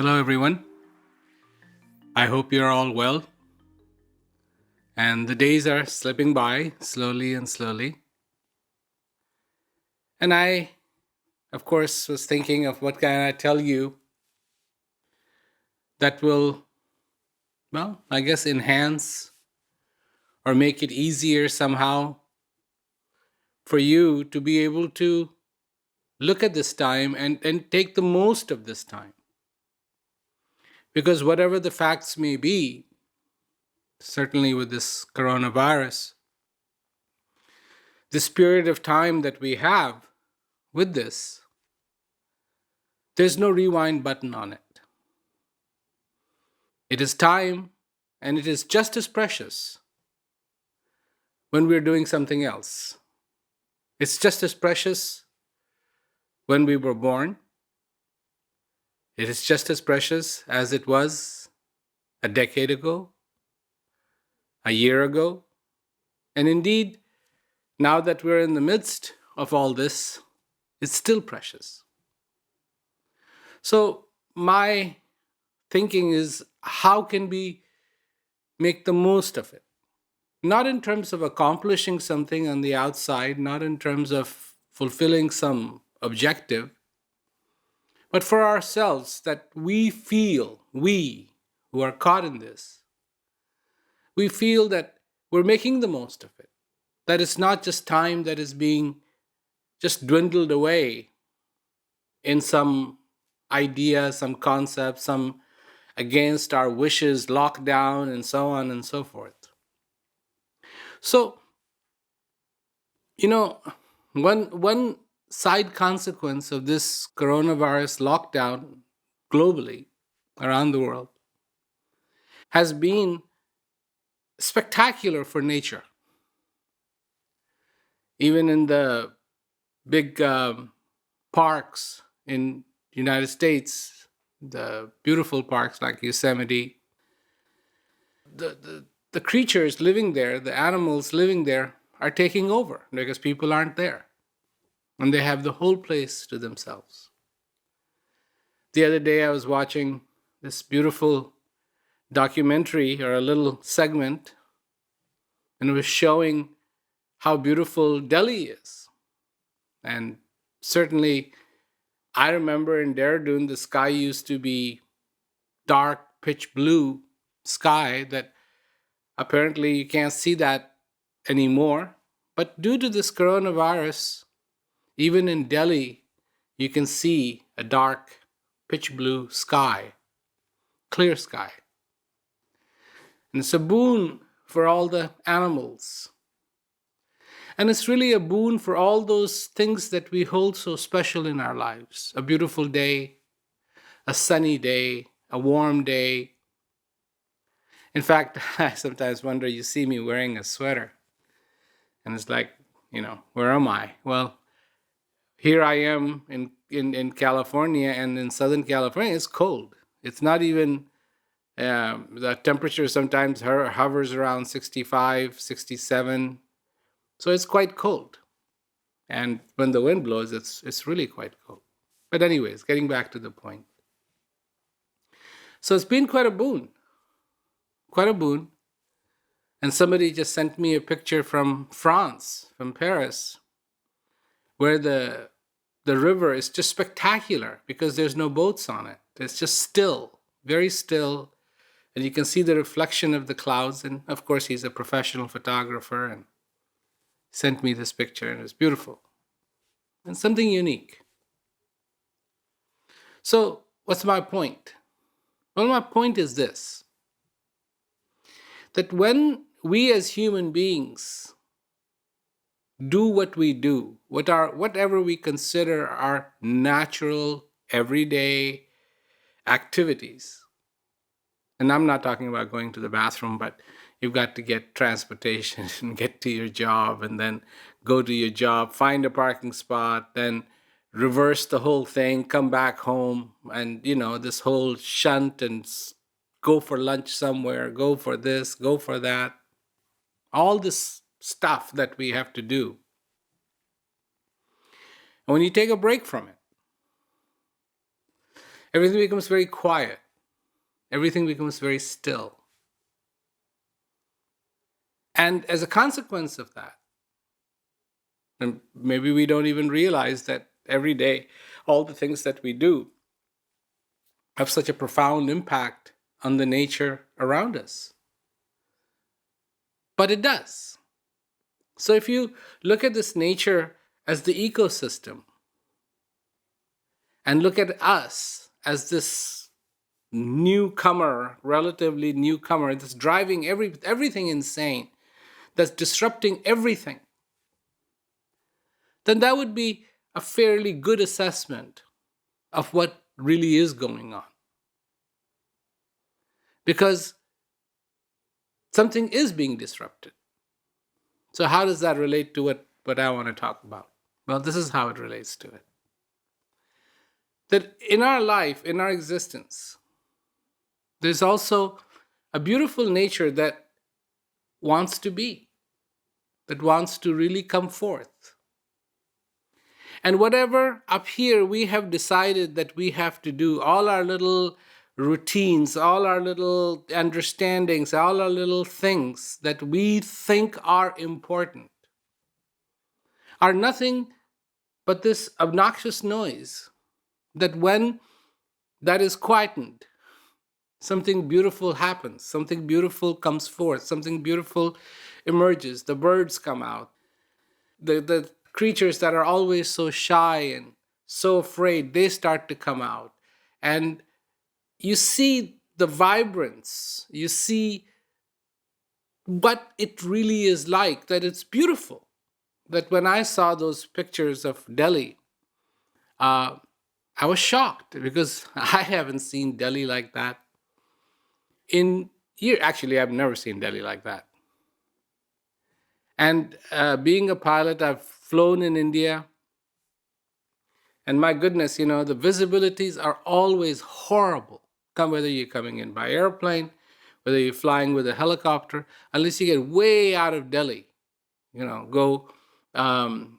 Hello, everyone. I hope you're all well. And the days are slipping by slowly and slowly. And I, of course, was thinking of what can I tell you that will, well, I guess enhance or make it easier somehow for you to be able to look at this time and take the most of this time. Because whatever the facts may be, certainly with this coronavirus, this period of time that we have with this, there's no rewind button on it. It is time, and it is just as precious when we're doing something else. It's just as precious when we were born. It is just as precious as it was a decade ago, a year ago. And indeed, now that we're in the midst of all this, it's still precious. So, my thinking is how can we make the most of it? Not in terms of accomplishing something on the outside, not in terms of fulfilling some objective, but for ourselves that we feel, we who are caught in this, we feel that we're making the most of it. That it's not just time that is being just dwindled away in some idea, some concept, some against our wishes, lockdown, and so on and so forth. So, you know, one side consequence of this coronavirus lockdown globally around the world has been spectacular for nature. Even in the big parks in United States, the beautiful parks like Yosemite, the creatures living there, the animals living there, are taking over because people aren't there, and they have the whole place to themselves. The other day, I was watching this beautiful documentary or a little segment, and it was showing how beautiful Delhi is. And certainly, I remember in Dehradun, the sky used to be dark, pitch blue sky that apparently you can't see that anymore. But due to this coronavirus, even in Delhi, you can see a dark, pitch blue sky, clear sky. And it's a boon for all the animals. And it's really a boon for all those things that we hold so special in our lives. A beautiful day, a sunny day, a warm day. In fact, I sometimes wonder, you see me wearing a sweater, and it's like, where am I? Well, here I am in California, and in Southern California, it's cold. It's not even, the temperature sometimes hovers around 65, 67. So it's quite cold. And when the wind blows, it's really quite cold. But anyways, getting back to the point. So it's been quite a boon, quite a boon. And somebody just sent me a picture from France, from Paris, where the river is just spectacular because there's no boats on it. It's just still, very still, and you can see the reflection of the clouds. And of course, he's a professional photographer and sent me this picture, and it's beautiful and something unique. So, what's my point? Well, my point is this, that when we as human beings do what we do, whatever we consider our natural, everyday activities, and I'm not talking about going to the bathroom, but you've got to get transportation and get to your job, and then go to your job, find a parking spot, then reverse the whole thing, come back home, and this whole shunt and go for lunch somewhere, go for this, go for that, all this stuff that we have to do. And when you take a break from it, Everything becomes very quiet. Everything becomes very still. And as a consequence of that, and maybe we don't even realize that every day, all the things that we do have such a profound impact on the nature around us. But it does. So if you look at this nature as the ecosystem and look at us as this newcomer, relatively newcomer, that's driving everything insane, that's disrupting everything, then that would be a fairly good assessment of what really is going on. Because something is being disrupted. So how does that relate to what I want to talk about? Well, this is how it relates to it. That in our life, in our existence, there's also a beautiful nature that wants to be, that wants to really come forth. And whatever up here we have decided that we have to do, all our little routines, all our little understandings, all our little things that we think are important, are nothing but this obnoxious noise that when that is quietened, something beautiful happens, something beautiful comes forth, something beautiful emerges. The birds come out. The creatures that are always so shy and so afraid, they start to come out. And you see the vibrance, you see what it really is like, that it's beautiful. That when I saw those pictures of Delhi, I was shocked because I haven't seen Delhi like that in years. Actually, I've never seen Delhi like that. And being a pilot, I've flown in India. And my goodness, the visibilities are always horrible. Whether you're coming in by airplane, whether you're flying with a helicopter, unless you get way out of Delhi, go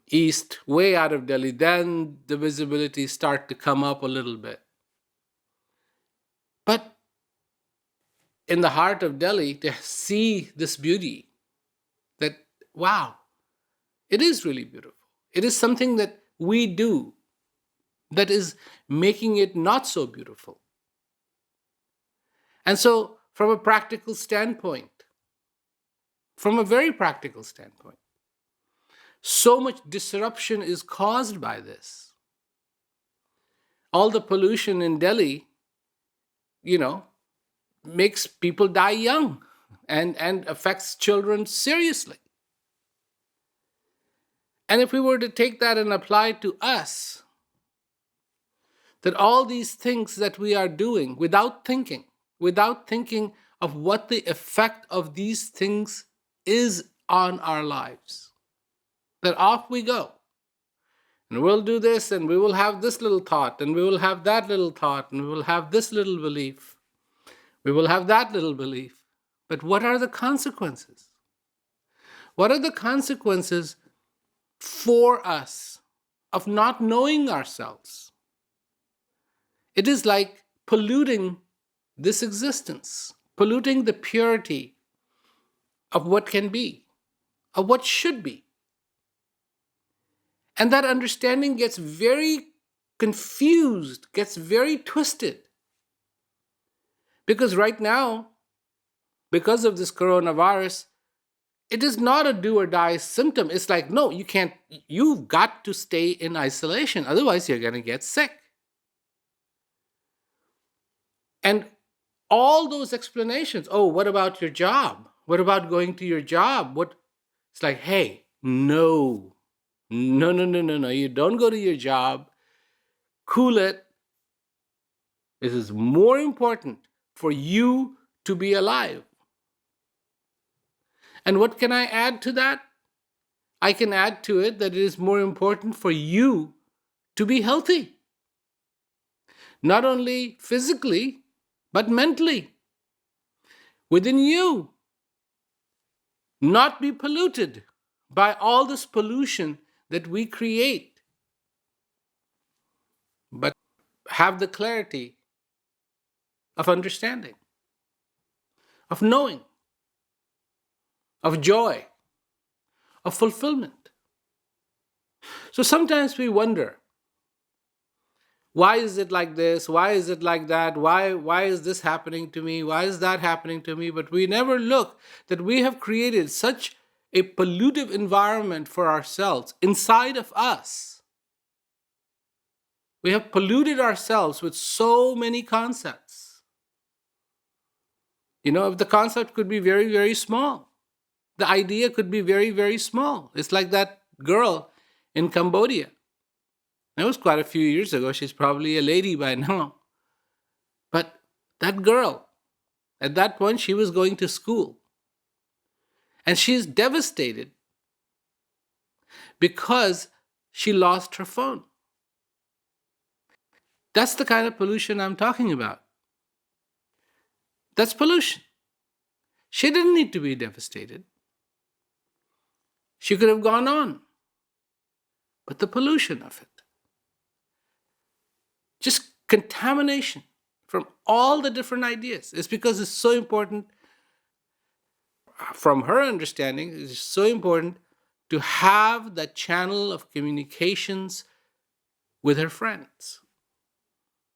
east, way out of Delhi, then the visibilities start to come up a little bit. But in the heart of Delhi, to see this beauty, that, wow, it is really beautiful. It is something that we do that is making it not so beautiful. And so, from a practical standpoint, from a very practical standpoint, so much disruption is caused by this. All the pollution in Delhi, makes people die young and affects children seriously. And if we were to take that and apply it to us, that all these things that we are doing without thinking of what the effect of these things is on our lives, that off we go. And we'll do this, and we will have this little thought, and we will have that little thought, and we will have this little belief. We will have that little belief. But what are the consequences? What are the consequences for us of not knowing ourselves? It is like polluting this existence, polluting the purity of what can be, of what should be. And that understanding gets very confused, gets very twisted. Because right now, because of this coronavirus, it is not a do or die symptom. It's like, no, you can't, you've got to stay in isolation. Otherwise, you're going to get sick. And all those explanations, oh, what about your job? What about going to your job? It's like, hey, no. You don't go to your job. Cool it. It is more important for you to be alive. And what can I add to that? I can add to it that it is more important for you to be healthy. Not only physically, but mentally. Within you. Not be polluted by all this pollution that we create. But have the clarity of understanding, of knowing, of joy, of fulfillment. So sometimes we wonder, why is it like this? Why is it like that? Why is this happening to me? Why is that happening to me? But we never look that we have created such a pollutive environment for ourselves inside of us. We have polluted ourselves with so many concepts. If the concept could be very, very small, the idea could be very, very small. It's like that girl in Cambodia. It was quite a few years ago. She's probably a lady by now. But that girl, at that point, she was going to school. And she's devastated because she lost her phone. That's the kind of pollution I'm talking about. That's pollution. She didn't need to be devastated. She could have gone on. But the pollution of it, just contamination from all the different ideas, it's because it's so important. From her understanding, it's so important to have that channel of communications with her friends.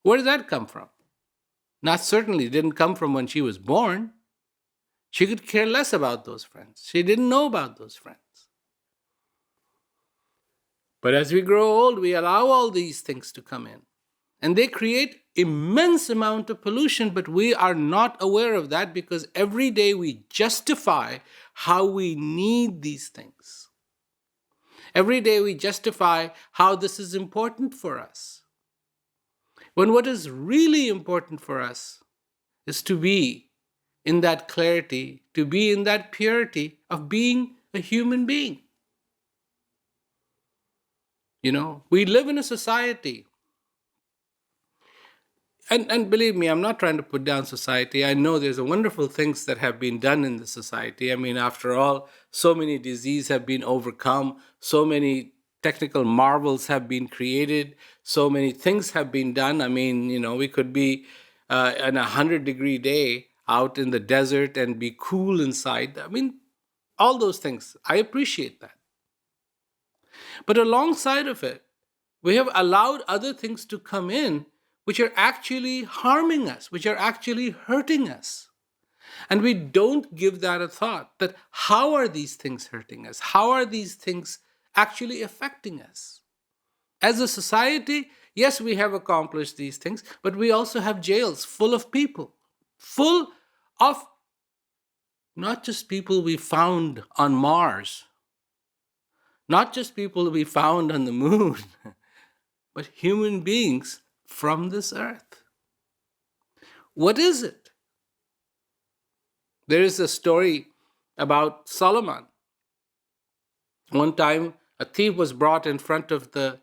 Where did that come from? Not certainly didn't come from when she was born. She could care less about those friends. She didn't know about those friends. But as we grow old, we allow all these things to come in. And they create immense amount of pollution, but we are not aware of that because every day we justify how we need these things. Every day we justify how this is important for us. When what is really important for us is to be in that clarity, to be in that purity of being a human being. We live in a society. And believe me, I'm not trying to put down society. I know there's wonderful things that have been done in the society. I mean, after all, so many diseases have been overcome, so many technical marvels have been created, so many things have been done. I mean, we could be on a 100-degree day out in the desert and be cool inside. I mean, all those things. I appreciate that. But alongside of it, we have allowed other things to come in which are actually harming us, which are actually hurting us. And we don't give that a thought, that how are these things hurting us? How are these things actually affecting us? As a society, yes, we have accomplished these things, but we also have jails full of people, full of not just people we found on Mars, not just people we found on the moon, but human beings from this earth. What is it? There is a story about Solomon. One time, a thief was brought in front of the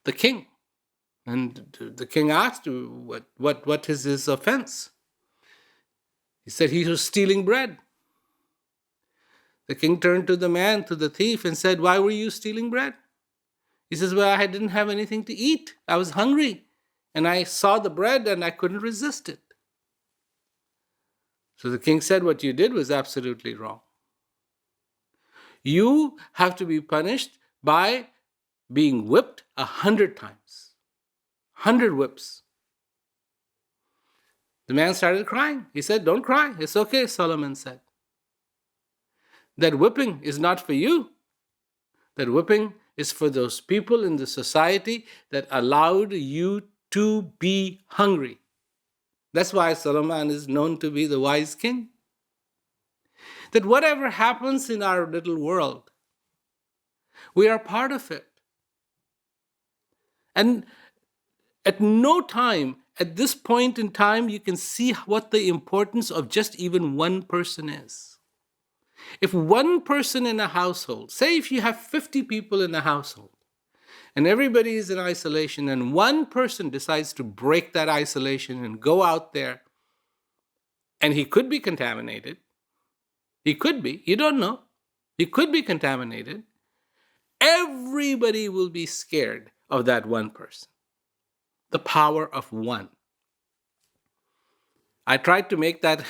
king, and the king asked, "What is his offense?" He said he was stealing bread. The king turned to the thief, and said, "Why were you stealing bread?" He says, "Well, I didn't have anything to eat. I was hungry, and I saw the bread, and I couldn't resist it." So the king said, "What you did was absolutely wrong. You have to be punished by being whipped 100 times. 100 whips." The man started crying. He said, "Don't cry. It's okay," Solomon said. "That whipping is not for you. That whipping is for those people in the society that allowed you to be hungry." That's why Solomon is known to be the wise king. That whatever happens in our little world, we are part of it. And at no time, at this point in time, you can see what the importance of just even one person is. If one person in a household, say if you have 50 people in a household, and everybody is in isolation, and one person decides to break that isolation and go out there, and he could be contaminated. He could be. You don't know. He could be contaminated. Everybody will be scared of that one person. The power of one. I tried to make that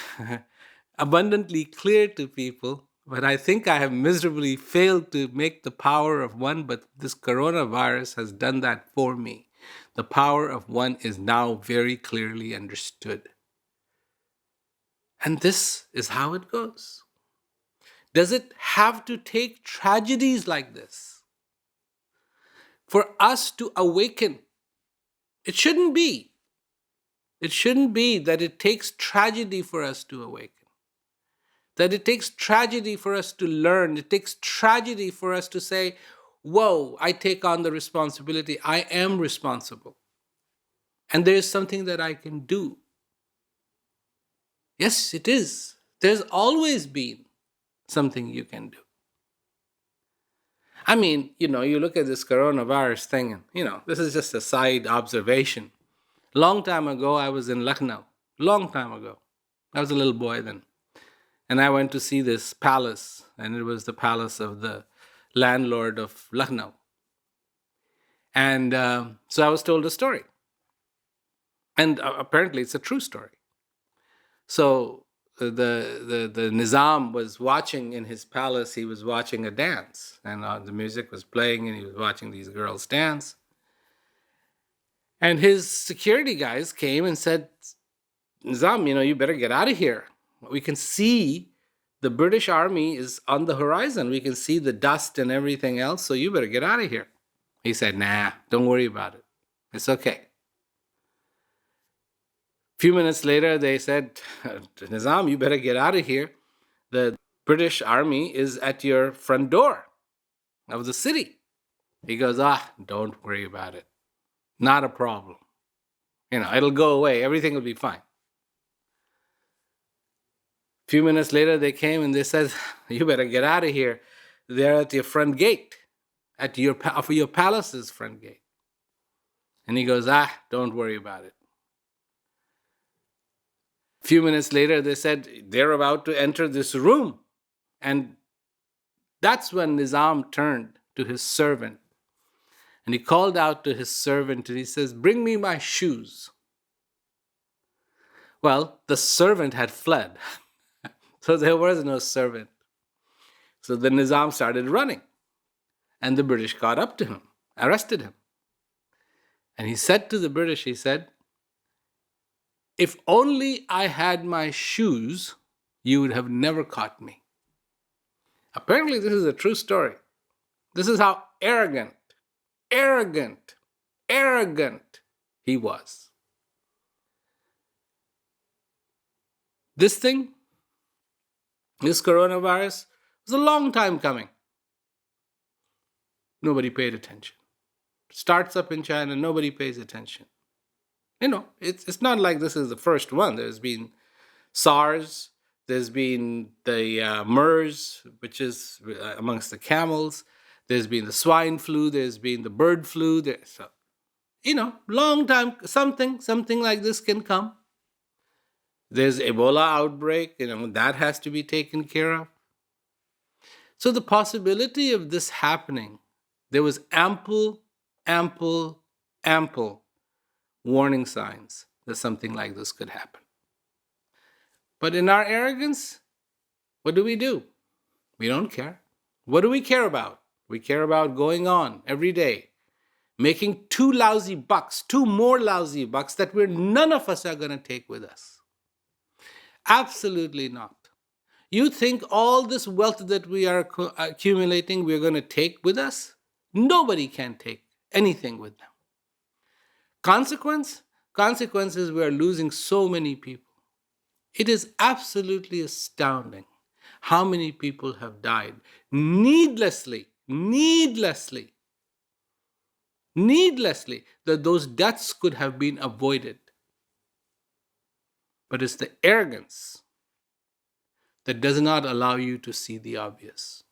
abundantly clear to people, but I think I have miserably failed to make the power of one, but this coronavirus has done that for me. The power of one is now very clearly understood. And this is how it goes. Does it have to take tragedies like this for us to awaken? It shouldn't be. It shouldn't be that it takes tragedy for us to awaken. That it takes tragedy for us to learn. It takes tragedy for us to say, whoa, I take on the responsibility. I am responsible. And there is something that I can do. Yes, it is. There's always been something you can do. I mean, you look at this coronavirus thing, and, this is just a side observation. Long time ago, I was in Lucknow. Long time ago. I was a little boy then. And I went to see this palace, and it was the palace of the landlord of Lucknow. And so I was told a story. And apparently it's a true story. So the Nizam was watching in his palace, he was watching a dance. And the music was playing, and he was watching these girls dance. And his security guys came and said, Nizam, you better get out of here. We can see the British army is on the horizon. We can see the dust and everything else, so you better get out of here. He said, nah, don't worry about it. It's okay. A few minutes later, they said, Nizam, you better get out of here. The British army is at your front door of the city. He goes, don't worry about it. Not a problem. It'll go away. Everything will be fine. A few minutes later, they came and they said, you better get out of here. They're at your front gate, at your palace's front gate. And he goes, don't worry about it. A few minutes later, they said, they're about to enter this room. And that's when Nizam turned to his servant. And he called out to his servant and he says, bring me my shoes. Well, the servant had fled. So there was no servant. So the Nizam started running. And the British caught up to him, arrested him. And he said to the British, he said, if only I had my shoes, you would have never caught me. Apparently, this is a true story. This is how arrogant he was. This coronavirus, was a long time coming. Nobody paid attention. Starts up in China, nobody pays attention. It's not like this is the first one. There's been SARS, there's been the MERS, which is amongst the camels. There's been the swine flu, there's been the bird flu. Long time, something like this can come. There's Ebola outbreak, that has to be taken care of. So the possibility of this happening, there was ample warning signs that something like this could happen. But in our arrogance, what do? We don't care. What do we care about? We care about going on every day, making two more lousy bucks that none of us are going to take with us. Absolutely not. You think all this wealth that we are accumulating, we're going to take with us? Nobody can take anything with them. Consequence is we are losing so many people. It is absolutely astounding how many people have died needlessly, that those deaths could have been avoided. But it's the arrogance that does not allow you to see the obvious.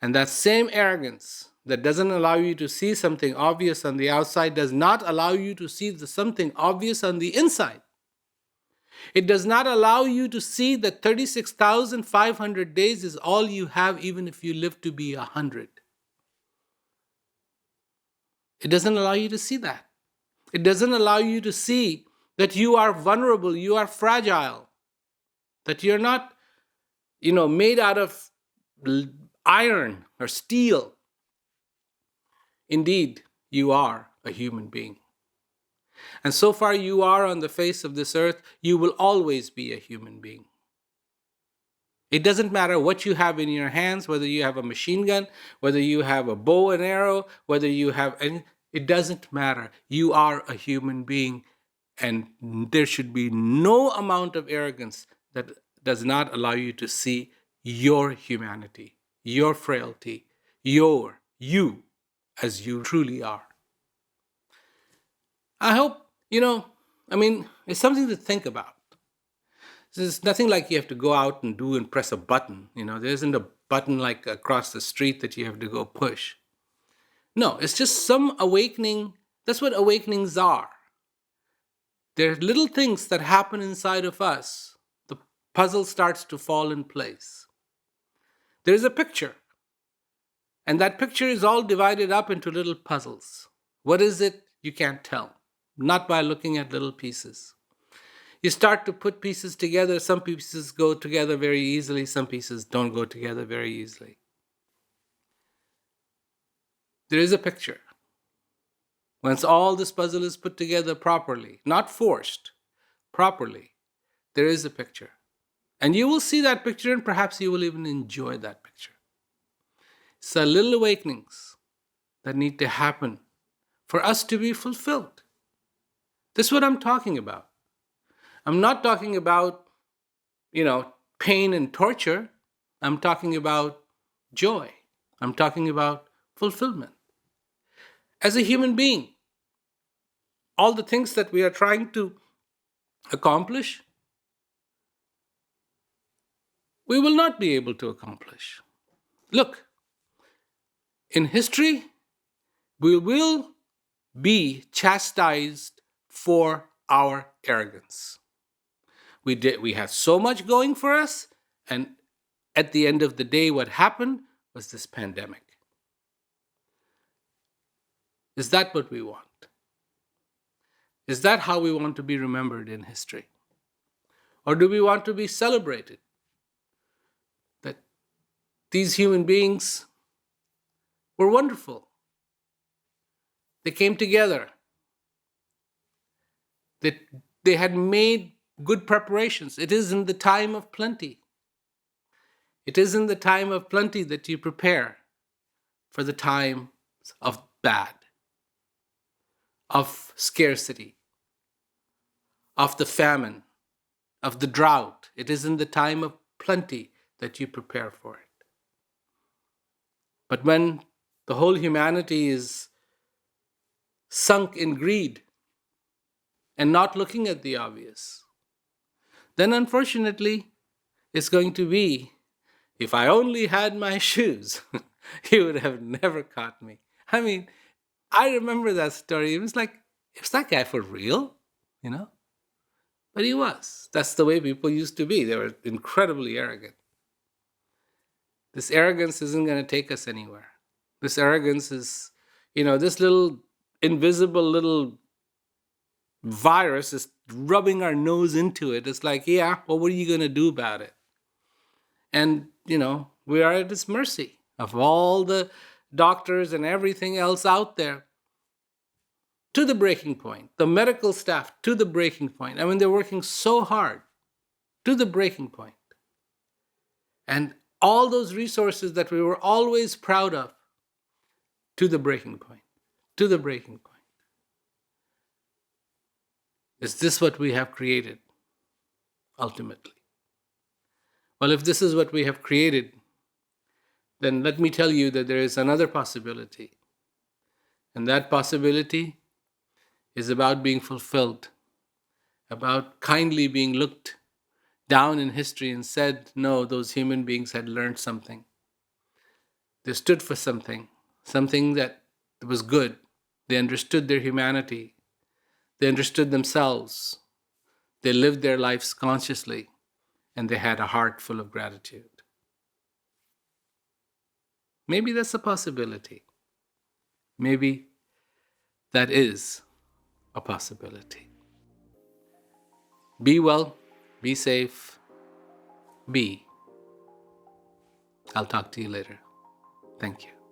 And that same arrogance that doesn't allow you to see something obvious on the outside does not allow you to see something obvious on the inside. It does not allow you to see that 36,500 days is all you have, even if you live to be 100. It doesn't allow you to see that. It doesn't allow you to see that you are vulnerable, you are fragile, that you're not, made out of iron or steel. Indeed, you are a human being. And so far you are on the face of this earth, you will always be a human being. It doesn't matter what you have in your hands, whether you have a machine gun, whether you have a bow and arrow, whether you have any, it doesn't matter. You are a human being, and there should be no amount of arrogance that does not allow you to see your humanity, your frailty, you as you truly are. I hope, it's something to think about. There's nothing like you have to go out and do and press a button. There isn't a button like across the street that you have to go push. No, it's just some awakening. That's what awakenings are. They're little things that happen inside of us. The puzzle starts to fall in place. There's a picture, and that picture is all divided up into little puzzles. What is it? You can't tell. Not by looking at little pieces. You start to put pieces together. Some pieces go together very easily. Some pieces don't go together very easily. There is a picture. Once all this puzzle is put together properly, not forced, properly, there is a picture. And you will see that picture, and perhaps you will even enjoy that picture. It's the little awakenings that need to happen for us to be fulfilled. This is what I'm talking about. I'm not talking about, pain and torture. I'm talking about joy. I'm talking about fulfillment. As a human being, all the things that we are trying to accomplish, we will not be able to accomplish. Look, in history, we will be chastised for our arrogance. We had so much going for us, and at the end of the day, what happened was this pandemic. Is that what we want? Is that how we want to be remembered in history? Or do we want to be celebrated? That these human beings were wonderful. They came together. They had made good preparations. It is in the time of plenty. It is in the time of plenty that you prepare for the times of bad, of scarcity, of the famine, of the drought. It is in the time of plenty that you prepare for it. But when the whole humanity is sunk in greed and not looking at the obvious, then unfortunately it's going to be, if I only had my shoes, you would have never caught me. I remember that story. It was that guy for real? But he was. That's the way people used to be. They were incredibly arrogant. This arrogance isn't going to take us anywhere. This arrogance is, this little invisible little virus is rubbing our nose into it. It's like, yeah, well, what are you going to do about it? And, we are at its mercy of all the doctors and everything else out there, to the breaking point. The medical staff, to the breaking point. They're working so hard, to the breaking point. And all those resources that we were always proud of, to the breaking point. To the breaking point. Is this what we have created, ultimately? Well, if this is what we have created, then let me tell you that there is another possibility. And that possibility is about being fulfilled, about kindly being looked down in history and said, no, those human beings had learned something. They stood for something that was good. They understood their humanity. They understood themselves. They lived their lives consciously, and they had a heart full of gratitude. Maybe that's a possibility. Maybe that is a possibility. Be well, be safe, be. I'll talk to you later. Thank you.